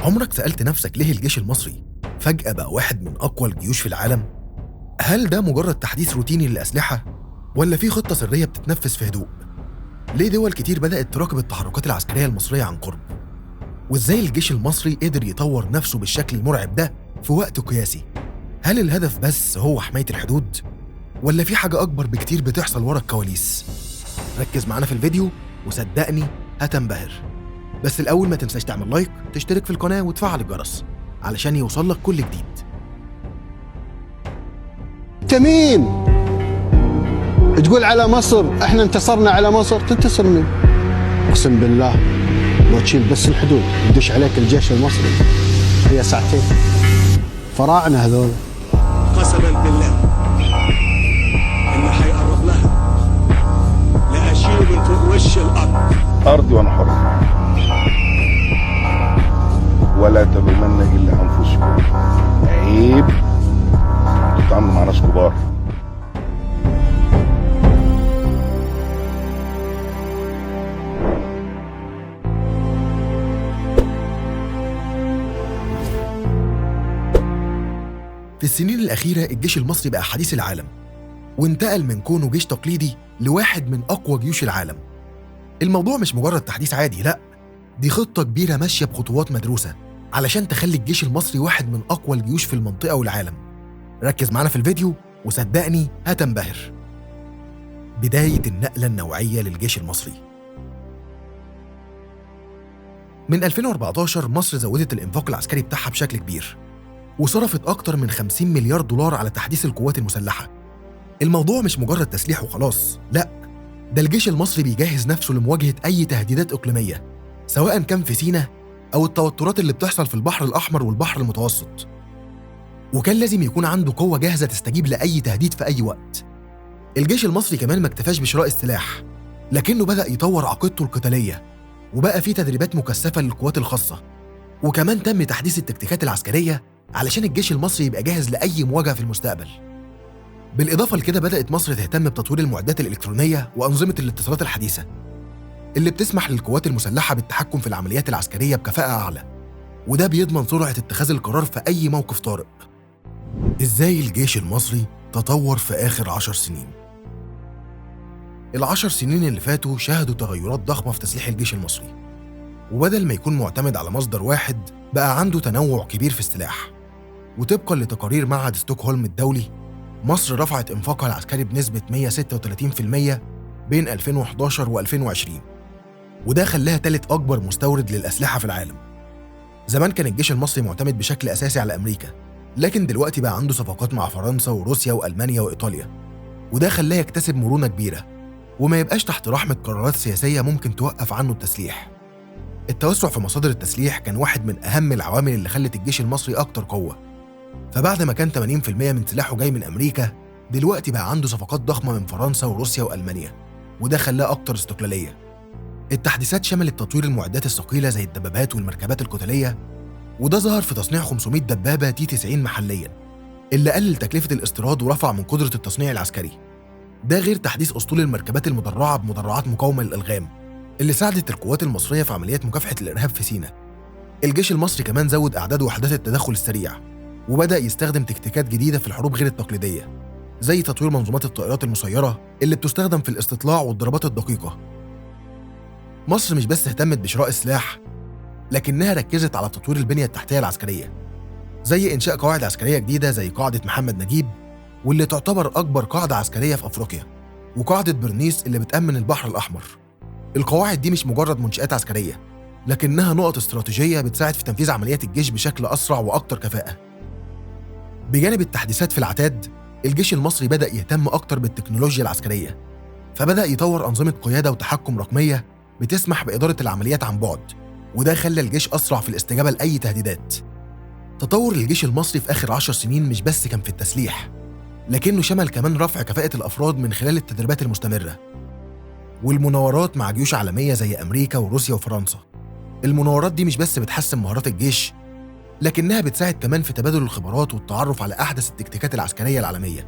عمرك سألت نفسك ليه الجيش المصري فجأة بقى واحد من أقوى الجيوش في العالم؟ هل ده مجرد تحديث روتيني للأسلحة؟ ولا في خطة سرية بتتنفذ في هدوء؟ ليه دول كتير بدأت تراقب التحركات العسكرية المصرية عن قرب؟ وإزاي الجيش المصري قدر يطور نفسه بالشكل المرعب ده في وقت قياسي؟ هل الهدف بس هو حماية الحدود؟ ولا في حاجة أكبر بكتير بتحصل ورا الكواليس؟ ركز معانا في الفيديو وصدقني هتنبهر. بس الأول ما تنساش تعمل لايك، تشترك في القناة وتفعل الجرس علشان يوصلك كل جديد. انت مين؟ تقول على مصر احنا انتصرنا على مصر؟ تنتصر مين؟ اقسم بالله لو تشيل بس الحدود يدش عليك الجيش المصري هي ساعتين. فراعنة هذول. قسما بالله اللي حيقرب لها لأشيله من فوق وش الأرض. أرضي وأنا حر، ولا تلومن إلا أنفسكم. عيب تتعاملوا مع ناس كبار. في السنين الأخيرة الجيش المصري بقى حديث العالم، وانتقل من كونه جيش تقليدي لواحد من أقوى جيوش العالم. الموضوع مش مجرد تحديث عادي، لأ، دي خطة كبيرة ماشية بخطوات مدروسة علشان تخلي الجيش المصري واحد من أقوى الجيوش في المنطقة والعالم. ركز معنا في الفيديو وصدقني هتنبهر. بداية النقلة النوعية للجيش المصري. من 2014 مصر زودت الإنفاق العسكري بتاعها بشكل كبير، وصرفت أكتر من 50 مليار دولار على تحديث القوات المسلحة. الموضوع مش مجرد تسليح وخلاص، لأ، ده الجيش المصري بيجهز نفسه لمواجهة أي تهديدات إقليمية، سواء كان في سيناء أو التوترات اللي بتحصل في البحر الأحمر والبحر المتوسط. وكان لازم يكون عنده قوة جاهزة تستجيب لأي تهديد في أي وقت. الجيش المصري كمان ما اكتفاش بشراء السلاح، لكنه بدأ يطور عقيدته القتالية، وبقى فيه تدريبات مكثفة للقوات الخاصة، وكمان تم تحديث التكتيكات العسكرية علشان الجيش المصري يبقى جاهز لأي مواجهة في المستقبل. بالإضافة لكده بدأت مصر تهتم بتطوير المعدات الإلكترونية وأنظمة الاتصالات الحديثة اللي بتسمح للقوات المسلحة بالتحكم في العمليات العسكرية بكفاءة أعلى، وده بيضمن سرعة اتخاذ القرار في أي موقف طارئ. إزاي الجيش المصري تطور في آخر 10 سنين؟ ال10 سنين اللي فاتوا شهدوا تغيرات ضخمة في تسليح الجيش المصري، وبدل ما يكون معتمد على مصدر واحد بقى عنده تنوع كبير في السلاح. وطبقاً لتقارير معهد ستوكهولم الدولي، مصر رفعت إنفاقها العسكري بنسبة 136% بين 2011 و2020، وده خلاها ثالث أكبر مستورد للأسلحة في العالم. زمان كان الجيش المصري معتمد بشكل أساسي على أمريكا، لكن دلوقتي بقى عنده صفقات مع فرنسا وروسيا وألمانيا وإيطاليا، وده خلاه يكتسب مرونة كبيرة وما يبقاش تحت رحمة قرارات سياسية ممكن توقف عنه التسليح. التوسع في مصادر التسليح كان واحد من أهم العوامل اللي خلت الجيش المصري أكتر قوة. فبعد ما كان 80% من سلاحه جاي من أمريكا، دلوقتي بقى عنده صفقات ضخمة من فرنسا وروسيا وألمانيا، وده خلاه أكتر استقلالية. التحديثات شملت تطوير المعدات الثقيلة زي الدبابات والمركبات القتالية، وده ظهر في تصنيع 500 دبابة T-90 محلياً، اللي قلل تكلفة الاستيراد ورفع من قدرة التصنيع العسكري. ده غير تحديث أسطول المركبات المدرعة بمدرعات مقاومة للألغام، اللي ساعدت القوات المصرية في عمليات مكافحة الإرهاب في سيناء. الجيش المصري كمان زود أعداد وحدات التدخل السريع، وبدأ يستخدم تكتيكات جديدة في الحروب غير التقليدية، زي تطوير منظومات الطائرات المسيرة اللي بتستخدم في الاستطلاع والضربات الدقيقة. مصر مش بس اهتمت بشراء السلاح، لكنها ركزت على تطوير البنية التحتية العسكرية، زي إنشاء قواعد عسكرية جديدة زي قاعدة محمد نجيب، واللي تعتبر أكبر قاعدة عسكرية في أفريقيا، وقاعدة برنيس اللي بتأمن البحر الأحمر. القواعد دي مش مجرد منشآت عسكرية، لكنها نقط استراتيجية بتساعد في تنفيذ عمليات الجيش بشكل أسرع وأكتر كفاءة. بجانب التحديثات في العتاد، الجيش المصري بدأ يهتم أكتر بالتكنولوجيا العسكرية، فبدأ يطور أنظمة قيادة وتحكم رقمية بتسمح بإدارة العمليات عن بعد، وده خلى الجيش أسرع في الاستجابة لأي تهديدات. تطور الجيش المصري في آخر 10 سنين مش بس كان في التسليح، لكنه شمل كمان رفع كفاءة الأفراد من خلال التدريبات المستمرة والمناورات مع جيوش عالمية زي أمريكا وروسيا وفرنسا. المناورات دي مش بس بتحسن مهارات الجيش، لكنها بتساعد كمان في تبادل الخبرات والتعرف على أحدث التكتيكات العسكرية العالمية.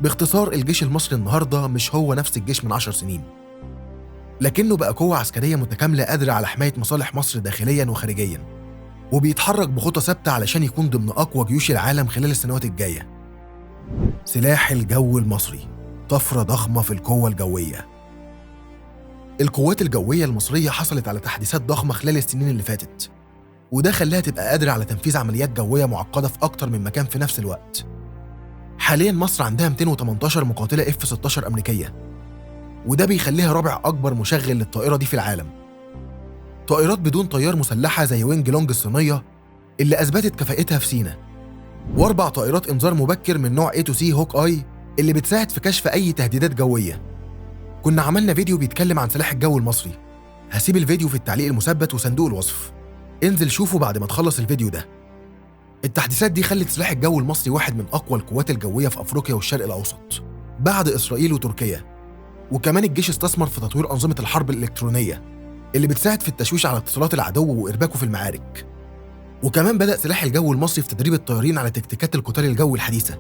باختصار، الجيش المصري النهاردة مش هو نفس الجيش من 10 سنين، لكنه بقى قوة عسكرية متكاملة قادرة على حماية مصالح مصر داخلياً وخارجياً، وبيتحرك بخطى ثابتة علشان يكون ضمن أقوى جيوش العالم خلال السنوات الجاية. سلاح الجو المصري، طفرة ضخمة في القوة الجوية. القوات الجوية المصرية حصلت على تحديثات ضخمة خلال السنين اللي فاتت، وده خلاها تبقى قادرة على تنفيذ عمليات جوية معقدة في أكتر من مكان في نفس الوقت. حالياً مصر عندها 218 مقاتلة F-16 أمريكية، وده بيخليها رابع أكبر مشغل للطائرة دي في العالم. طائرات بدون طيار مسلحة زي وينج لونج الصينية اللي أثبتت كفاءتها في سينا، و4 طائرات إنذار مبكر من نوع A2C هوك آي اللي بتساعد في كشف أي تهديدات جوية. كنا عملنا فيديو بيتكلم عن سلاح الجو المصري، هسيب الفيديو في التعليق المثبت وصندوق الوصف، انزل شوفه بعد ما تخلص الفيديو ده. التحديثات دي خلت سلاح الجو المصري واحد من أقوى القوات الجوية في أفريقيا والشرق الأوسط بعد إسرائيل وتركيا. وكمان الجيش استثمر في تطوير أنظمة الحرب الإلكترونية اللي بتساعد في التشويش على اتصالات العدو وإرباكه في المعارك. وكمان بدأ سلاح الجو المصري في تدريب الطيارين على تكتيكات القتال الجوي الحديثة،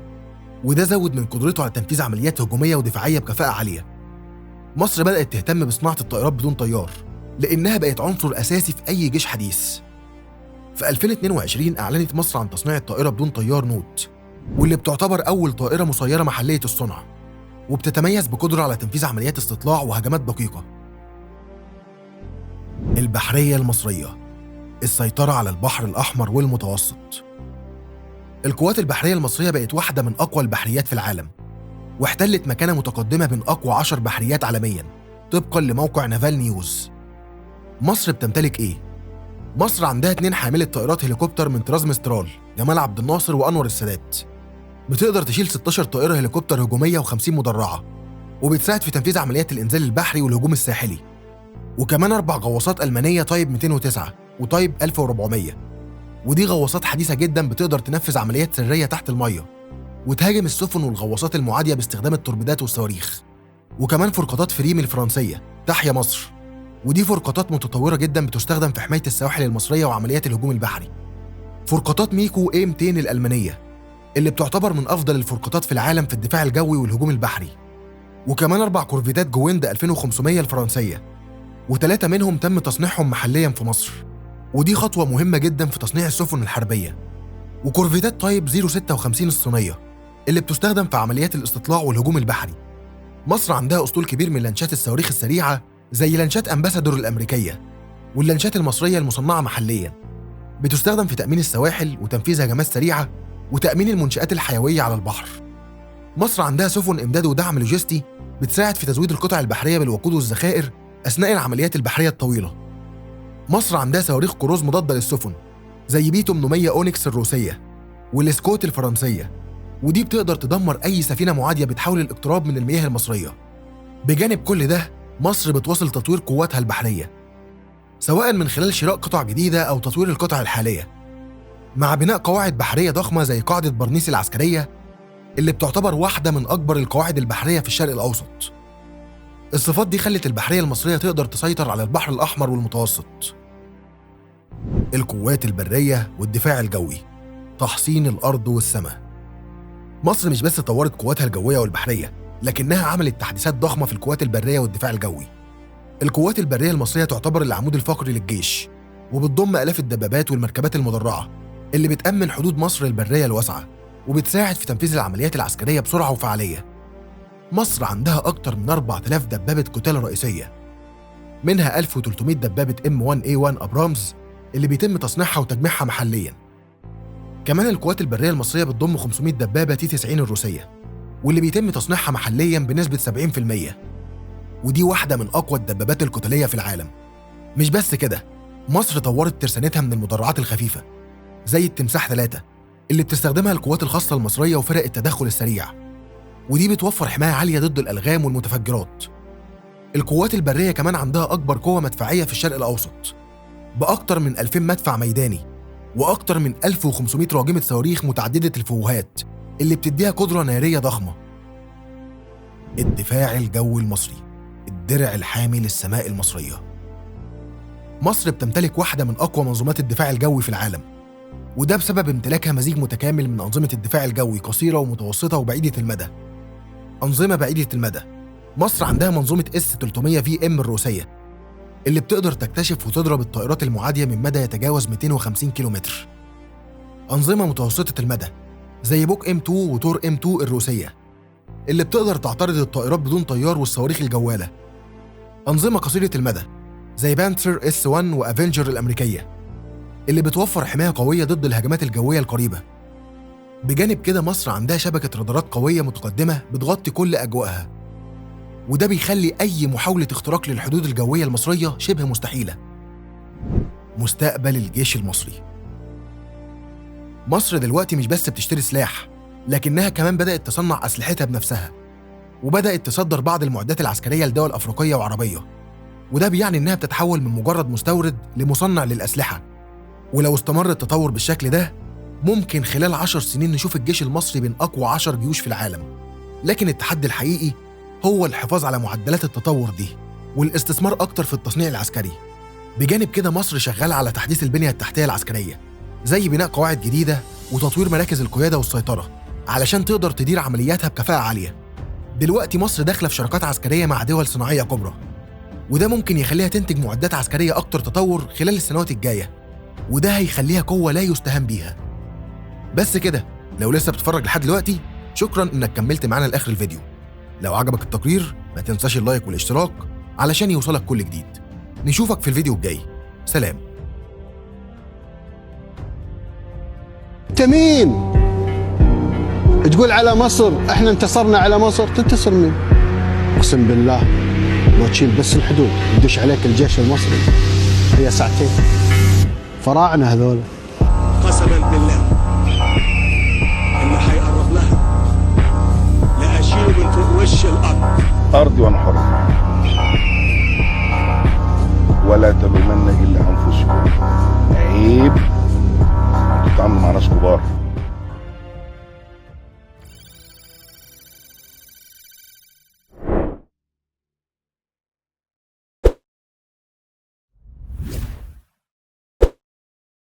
وده زود من قدرته على تنفيذ عمليات هجومية ودفاعية بكفاءة عالية. مصر بدأت تهتم بصناعة الطائرات بدون طيار لأنها بقت عنصر أساسي في أي جيش حديث. في 2022 أعلنت مصر عن تصنيع الطائرة بدون طيار نوت، واللي بتعتبر أول طائرة مسيرة محلية الصنع، وبتتميز بقدرة على تنفيذ عمليات استطلاع وهجمات دقيقة. البحرية المصرية، السيطرة على البحر الأحمر والمتوسط. القوات البحرية المصرية بقت واحدة من أقوى البحريات في العالم، واحتلت مكانة متقدمة بين أقوى 10 بحريات عالمياً طبقاً لموقع نافال نيوز. مصر بتمتلك إيه؟ مصر عندها 2 حاملة طائرات هليكوبتر من طراز مسترال، جمال عبد الناصر وأنور السادات. بتقدر تشيل 16 طائرة هليكوبتر هجومية و50 مدرعة، وبتساعد في تنفيذ عمليات الإنزال البحري والهجوم الساحلي. وكمان 4 غواصات ألمانية تايب 209 وتايب 1400، ودي غواصات حديثة جدا بتقدر تنفذ عمليات سرية تحت المية وتهاجم السفن والغواصات المعادية باستخدام التوربيدات والصواريخ. وكمان فرقاطات فريم الفرنسية تحيا مصر، ودي فرقاطات متطورة جدا بتستخدم في حماية السواحل المصرية وعمليات الهجوم البحري. فرقاطات ميكو A200 الألمانية اللي بتعتبر من أفضل الفرقاطات في العالم في الدفاع الجوي والهجوم البحري. وكمان 4 كورفيتات جويند 2500 الفرنسية، و3 منهم تم تصنيعهم محليا في مصر، ودي خطوة مهمة جدا في تصنيع السفن الحربية. وكورفيتات تايب 056 الصينية اللي بتستخدم في عمليات الاستطلاع والهجوم البحري. مصر عندها أسطول كبير من لانشات الصواريخ السريعة زي لانشات أمباسادور الأمريكية، واللانشات المصرية المصنعة محليا بتستخدم في تأمين السواحل وتنفيذ هجمات سريعة وتأمين المنشآت الحيوية على البحر. مصر عندها سفن إمداد ودعم لوجستي بتساعد في تزويد القطع البحرية بالوقود والذخائر أثناء العمليات البحرية الطويلة. مصر عندها صواريخ كروز مضادة للسفن زي بي 800 أونكس الروسية والسكوت الفرنسية، ودي بتقدر تدمر أي سفينة معادية بتحاول الاقتراب من المياه المصرية. بجانب كل ده مصر بتواصل تطوير قواتها البحرية، سواء من خلال شراء قطع جديدة أو تطوير القطع الحالية، مع بناء قواعد بحرية ضخمة زي قاعدة برنيس العسكرية اللي بتعتبر واحدة من أكبر القواعد البحرية في الشرق الأوسط. الصفات دي خلت البحرية المصرية تقدر تسيطر على البحر الأحمر والمتوسط. القوات البرية والدفاع الجوي، تحصين الأرض والسماء. مصر مش بس طورت قواتها الجوية والبحرية، لكنها عملت تحديثات ضخمة في القوات البرية والدفاع الجوي. القوات البرية المصرية تعتبر العمود الفقري للجيش، وبتضم آلاف الدبابات والمركبات المدرعة اللي بتأمن حدود مصر البرية الواسعة وبتساعد في تنفيذ العمليات العسكرية بسرعة وفعالية. مصر عندها أكتر من 4000 دبابة قتال رئيسية، منها 1300 دبابة M1A1 أبرامز اللي بيتم تصنيعها وتجميعها محلياً. كمان القوات البرية المصرية بتضم 500 دبابة T-90 الروسية، واللي بيتم تصنيعها محلياً بنسبة 70%، ودي واحدة من أقوى الدبابات القتالية في العالم. مش بس كده، مصر طورت ترسانتها من المدرعات الخفيفة زي التمساح 3 اللي بتستخدمها القوات الخاصة المصرية وفرق التدخل السريع، ودي بتوفر حماية عالية ضد الألغام والمتفجرات. القوات البرية كمان عندها أكبر قوة مدفعية في الشرق الأوسط بأكتر من 2000 مدفع ميداني وأكتر من 1500 راجمة صواريخ متعددة الفوهات اللي بتديها قدرة نارية ضخمة. الدفاع الجوي المصري، الدرع الحامي للسماء المصرية. مصر بتمتلك واحدة من أقوى منظومات الدفاع الجوي في العالم، وده بسبب امتلاكها مزيج متكامل من أنظمة الدفاع الجوي قصيرة ومتوسطة وبعيدة المدى. أنظمة بعيدة المدى، مصر عندها منظومة S-300 VM الروسية، اللي بتقدر تكتشف وتضرب الطائرات المعادية من مدى يتجاوز 250 كيلومتر. أنظمة متوسطة المدى زي بوك M2 وتور M2 الروسية اللي بتقدر تعترض الطائرات بدون طيار والصواريخ الجوالة. أنظمة قصيرة المدى زي بانثر S1 وأفنجر الأمريكية اللي بتوفر حماية قوية ضد الهجمات الجوية القريبة. بجانب كده مصر عندها شبكة رادارات قوية متقدمة بتغطي كل أجواءها، وده بيخلي أي محاولة اختراق للحدود الجوية المصرية شبه مستحيلة. مستقبل الجيش المصري. مصر دلوقتي مش بس بتشتري سلاح، لكنها كمان بدأت تصنع أسلحتها بنفسها، وبدأت تصدر بعض المعدات العسكرية لدول أفريقية وعربية، وده بيعني إنها بتتحول من مجرد مستورد لمصنع للأسلحة. ولو استمر التطور بالشكل ده ممكن خلال 10 سنين نشوف الجيش المصري بين أقوى 10 جيوش في العالم. لكن التحدي الحقيقي هو الحفاظ على معدلات التطور دي والاستثمار أكتر في التصنيع العسكري. بجانب كده مصر شغالة على تحديث البنية التحتية العسكرية زي بناء قواعد جديدة وتطوير مراكز القيادة والسيطرة علشان تقدر تدير عملياتها بكفاءة عالية. دلوقتي مصر داخلة في شراكات عسكرية مع دول صناعية كبرى، وده ممكن يخليها تنتج معدات عسكرية أكتر تطور خلال السنوات الجاية، وده هيخليها قوة لا يستهان بيها. بس كده، لو لسه بتتفرج لحد دلوقتي شكراً إنك كملت معانا لآخر الفيديو. لو عجبك التقرير ما تنساش اللايك والاشتراك علشان يوصلك كل جديد. نشوفك في الفيديو الجاي. سلام. انت مين؟ تقول على مصر احنا انتصرنا على مصر، تنتصر مين؟ اقسم بالله لو تشيل بس الحدود يدش عليك الجيش المصري هي ساعتين. فراعنة هذول. قسما بالله اللي هيقرب لها لأشيله من فوق وش الأرض. أرضي وأنا حر، ولا تلومن إلا أنفسكم. عيب